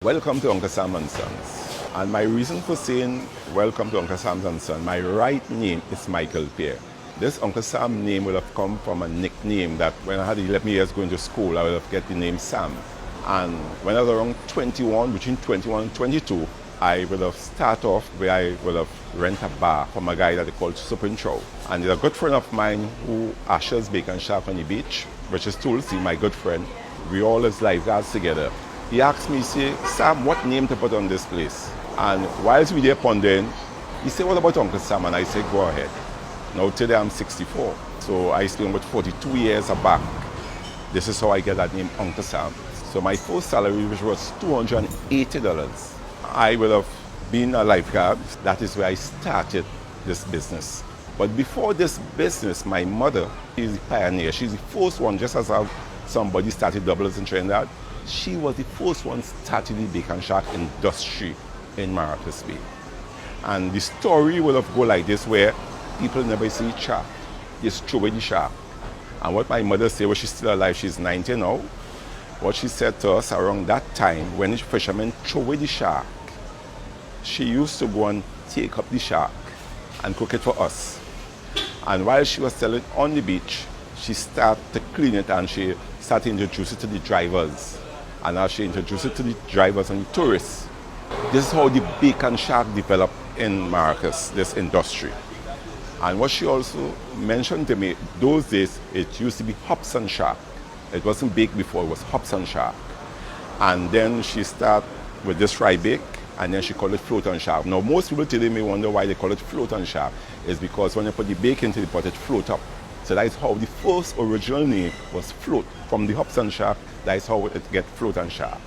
Welcome to Uncle Sam and Sons. And my reason for saying welcome to Uncle Sam and Sons, my right name is Michael Pierre. This Uncle Sam name will have come from a nickname that when I had 11 years going to school, I would have get the name Sam. And when I was around 21, between 21 and 22, I would have started off where I would have rent a bar from a guy that they called Supin Chow. And there's a good friend of mine who ushers Bacon Shack on the beach, which is Tulsi, my good friend. We all as lifeguards together. He asked me, say, Sam, what name to put on this place? And whilst we there pondering, he said, what about Uncle Sam? And I said, go ahead. Now today I'm 64. So I spent about 42 years back. This is how I get that name, Uncle Sam. So my first salary, which was $280, I would have been a lifeguard. That is where I started this business. But before this business, my mother is the pioneer. She's the first one, just as how somebody started Doubles in Trinidad. She was the first one starting the Bacon Shack industry in Maracas Bay. And the story will have go like this, where people never see the shark, just throw away the shark. And what my mother said, when she's still alive, she's 90 now, what she said to us around that time, when the fishermen throw away the shark, she used to go and take up the shark and cook it for us. And while she was selling on the beach, she started to clean it and she started to introduce it to the drivers. And as she introduced it to the drivers and the tourists, this is how the Bacon Shack developed in Maracas, this industry. And what she also mentioned to me, those days it used to be Hobson Shack. It wasn't baked before, it was Hobson Shack. And then she started with this fry bake, and then she called it float on shack. Now most people today may wonder why they call it float on shack. It's because when you put the bake into the pot, it float up. So that is how the first original name was float. From the Hobson Shack, that is how it get float on shack.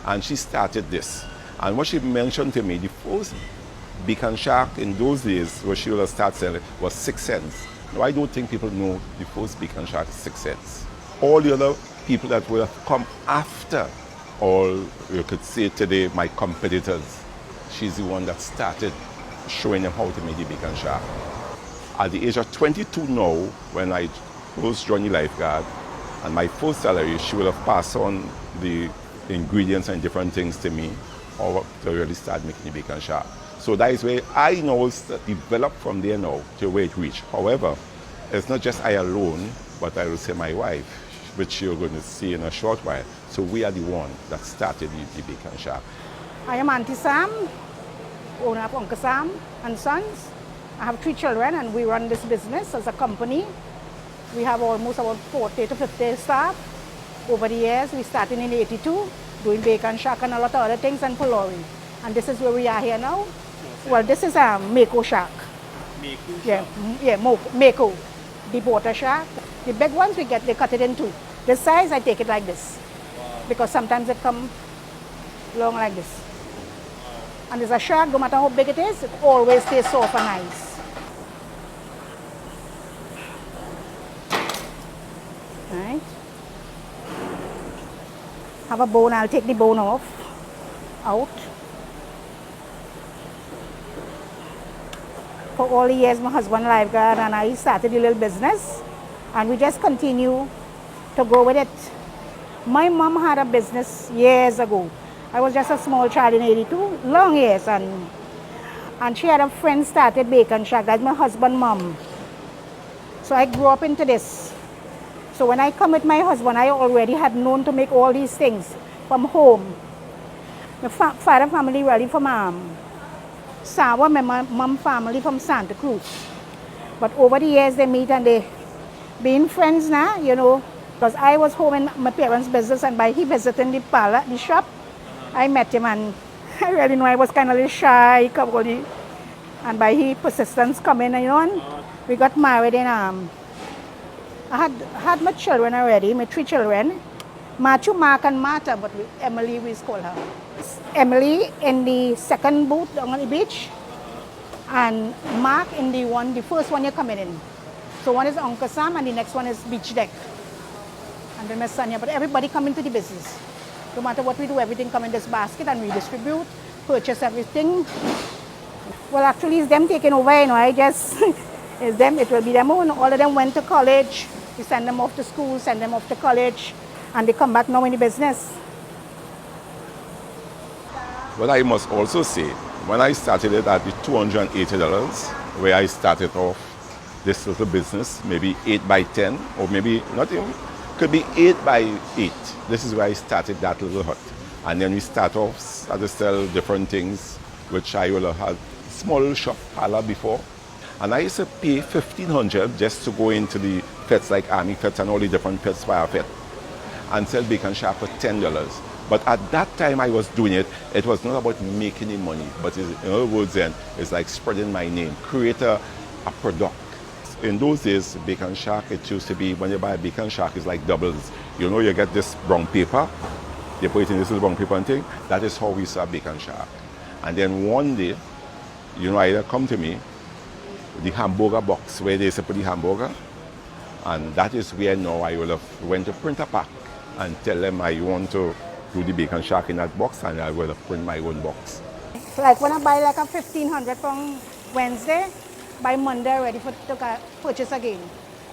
And she started this. And what she mentioned to me, the first Bacon Shack in those days, where she would start selling, was 6 cents. Now I don't think people know the first Bacon Shack is 6 cents. All the other people that will have come after, or you could say today, my competitors, she's the one that started showing them how to make the Bacon Shack. At the age of 22 now, when I first joined the lifeguard, and my first salary, she will have passed on the ingredients and different things to me, or to really start making the Bacon Shack. So that is where I now develop from there now to where it reached. However, it's not just I alone, but I will say my wife, which you're going to see in a short while. So we are the one that started the Bacon Shack. I am Auntie Sam, owner of Uncle Sam and Sons. I have 3 children and we run this business as a company. We have almost about 40 to 50 staff. Over the years, we started in 82, doing Bacon Shack and a lot of other things and Polori. And this is where we are here now. Well, this is a Mako Shack. Mako, the water shack. The big ones we get, they cut it in 2. This size, I take it like this. Because sometimes it come long like this. And there's a shark, no matter how big it is, it always stays soft and nice. Right. Have a bone, I'll take the bone off, out. For all the years, my husband lifeguard and I started a little business, and we just continue to go with it. My mom had a business years ago. I was just a small child in 82, long years, and she had a friend started Bacon Shack. That's my husband's mom. So I grew up into this. So when I come with my husband, I already had known to make all these things from home. My father family really from Sawa, my mom family from Santa Cruz. But over the years they meet and they being friends now, you know, because I was home in my parents' business, and by he visiting the parlor, the shop, I met him, and I really know I was kind of a little shy, and by his persistence coming, you know, and we got married in, I had my children already, my 3 children, Matthew, Mark, and Martha, but Emily, we call her. Emily in the second booth on the beach, and Mark in the first one you're coming in. So one is Uncle Sam, and the next one is Beach Deck. And then my son here, but everybody come into the business. No matter what we do, everything come in this basket and we distribute, purchase everything. Well, actually, it's them taking over, you know, it's them, it will be them own. All of them went to college. We send them off to school, send them off to college, and they come back now in the business. But I must also say, when I started it at the $280, where I started off this little business, maybe 8 by 10, or maybe not even, could be 8 by 8. This is where I started that little hut. And then we start off to sell different things, which I will have had small shop parlor before. And I used to pay $1,500 just to go into the fets like Army Fets and all the different fets fire fet and sell bacon shack for $10. But at that time I was doing it, it was not about making the money, but in other words then, it's like spreading my name, create a product. In those days, Bacon Shack, it used to be, when you buy a Bacon Shack, it's like doubles. You know, you get this brown paper, you put it in this little brown paper and thing. That is how we saw Bacon Shack. And then one day, you know, either come to me, the hamburger box where they used to put the hamburger, and that is where now I will have went to print a pack and tell them I want to do the Bacon Shack in that box, and I will have print my own box. Like when I buy like a 1,500 from Wednesday, by Monday ready for to purchase again.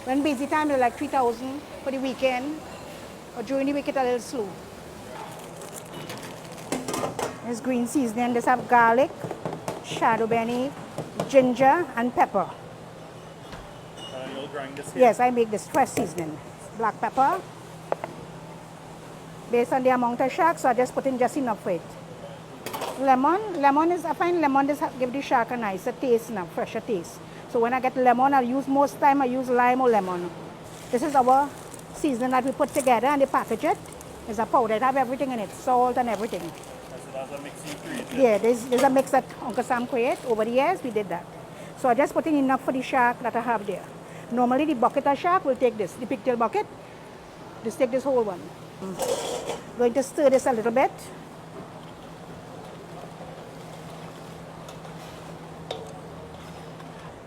When busy time, it's like 3,000 for the weekend, or during the week it's a little slow. There's green seasoning. This have garlic, shadow benny, ginger, and pepper. You'll grind this here? Yes, I make this fresh seasoning. Black pepper. Based on the amount of shark, so I just put in just enough for it. Lemon is, I find lemon does give the shark a nicer taste now, fresher taste. So when I get lemon, I'll use most time I use lime or lemon. This is our seasoning that we put together and they package it. It's a powder, it have everything in it, salt and everything. So that's a mix you create? Yeah, there's a mix that Uncle Sam created. Over the years, we did that. So I just put in enough for the shark that I have there. Normally the bucket of shark will take this, the pigtail bucket. Just take this whole one. Going to stir this a little bit.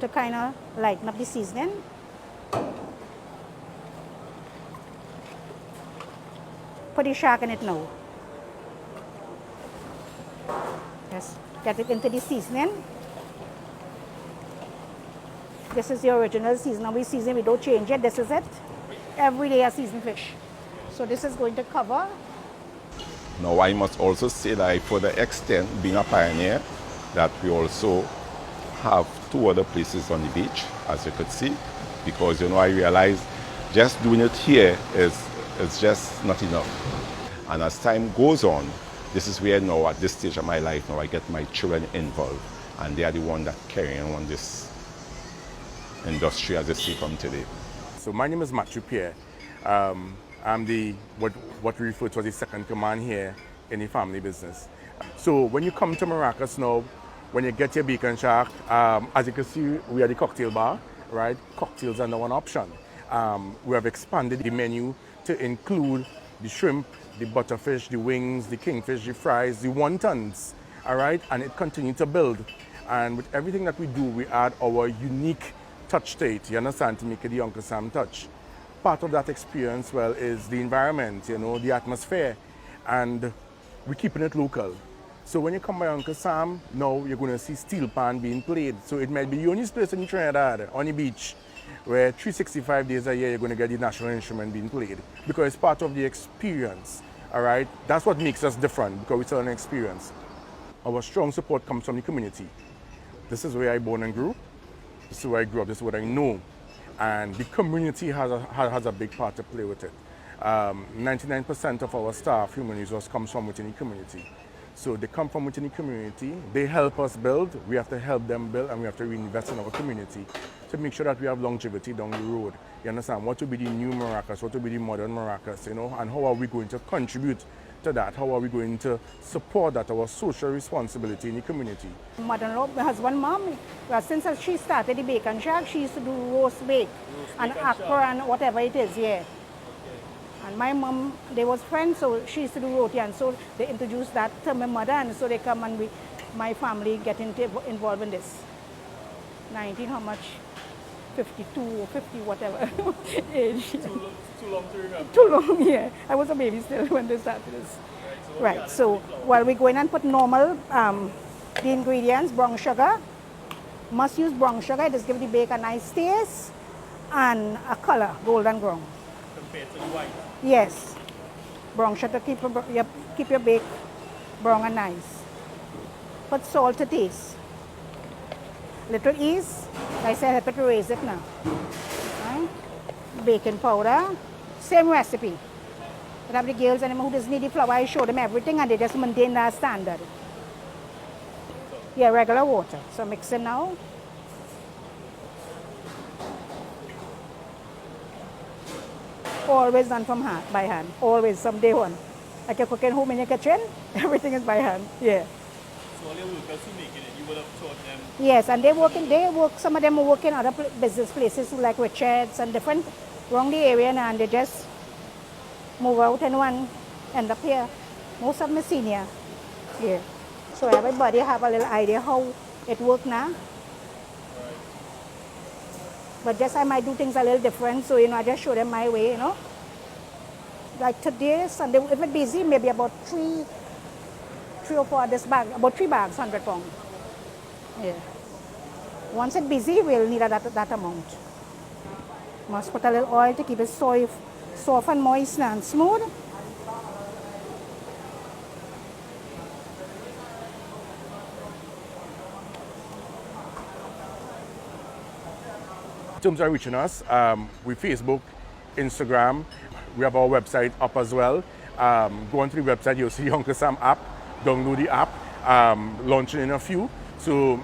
To kind of lighten up the seasoning. Put the shark in it now. Just get it into the seasoning. This is the original seasoning. We season, we don't change it. This is it. Every day I season fish. So this is going to cover. Now I must also say that I further extend, being a pioneer, that we also have 2 other places on the beach, as you could see, because you know I realized just doing it here is just not enough. And as time goes on, this is where now at this stage of my life now I get my children involved, and they are the one that carrying on this industry as you see from today. So my name is Matthew Pierre. I'm the what we refer to as the second command here in the family business. So when you come to Maracas now, when you get your Bacon Shack, as you can see, we are the cocktail bar, right? Cocktails are now an option. We have expanded the menu to include the shrimp, the butterfish, the wings, the kingfish, the fries, the wontons, all right? And it continues to build. And with everything that we do, we add our unique touch to it, you understand, to make it the Uncle Sam touch. Part of that experience, well, is the environment, you know, the atmosphere, and we're keeping it local. So when you come by Uncle Sam, now you're going to see steel pan being played. So it might be the only place in Trinidad, on the beach, where 365 days a year you're going to get the national instrument being played, because it's part of the experience, all right? That's what makes us different, because we sell an experience. Our strong support comes from the community. This is where I born and grew. This is where I grew up. This is what I know. And the community has a big part to play with it. 99% of our staff, human resource, comes from within the community. So they come from within the community, they help us build, we have to help them build, and we have to reinvest in our community to make sure that we have longevity down the road. You understand? What will be the new Maracas? What will be the modern Maracas? You know, and how are we going to contribute to that? How are we going to support that, our social responsibility in the community? Mother-in-law, my husband's mom, well, since she started the Bacon Shack, she used to do roast bake and akra and whatever it is, yeah. And my mom, they was friends, so she used to do roti, and so they introduced that to my mother, and so they come and my family get involved in this. 19, how much? 52 or 50, whatever age. Too long to remember. Too long, yeah. I was a baby still when they started this. Right, so while we go in and put normal, the ingredients, brown sugar, must use brown sugar, it just gives the bake a nice taste, and a color, golden brown. Compared to the white? Yes. Brown sugar keep your bake brown and nice. Put salt to taste. Little yeast. I said I put to raise it now. Right? Baking powder. Same recipe. But have the girls and them who just need the flour, I show them everything and they just maintain that standard. Yeah, regular water. So mix it now. Always done from hand, by hand. Always, from day one. Like you're cooking home in your kitchen, everything is by hand. Yeah. So all your workers who making it, you would have taught them. Yes, and some of them work in other business places like Richards and different around the area now, and they just move out and one end up here. Most of them are senior. Yeah. So everybody have a little idea how it works now. But just I might do things a little different, so I just show them my way, Like today, Sunday, if it's busy, maybe about three or four this bag, about 3 bags, 100 pounds. Yeah. Once it's busy, we'll need that amount. Must put a little oil to keep it soft and moist and smooth. In terms of reaching us, we Facebook, Instagram, we have our website up as well. Go onto the website, you'll see Uncle Sam app, download the app, launching in a few. So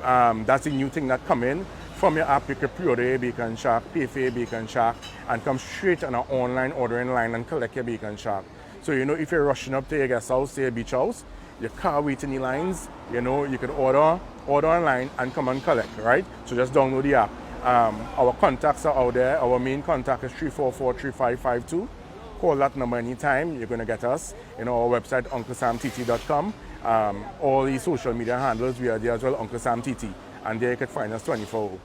that's a new thing that come in. From your app, you can pre-order your Bacon Shack, pay for your Bacon Shack, and come straight on our online ordering line and collect your Bacon Shack. So if you're rushing up to your guest house, to your beach house, your car waiting in the lines, you could order online and come and collect, right? So just download the app. Our contacts are out there. Our main contact is 344-3552. Call that number anytime. You're going to get us. Our website, unclesamtt.com. All the social media handles, we are there as well, Uncle Sam TT. And there you can find us 24/7.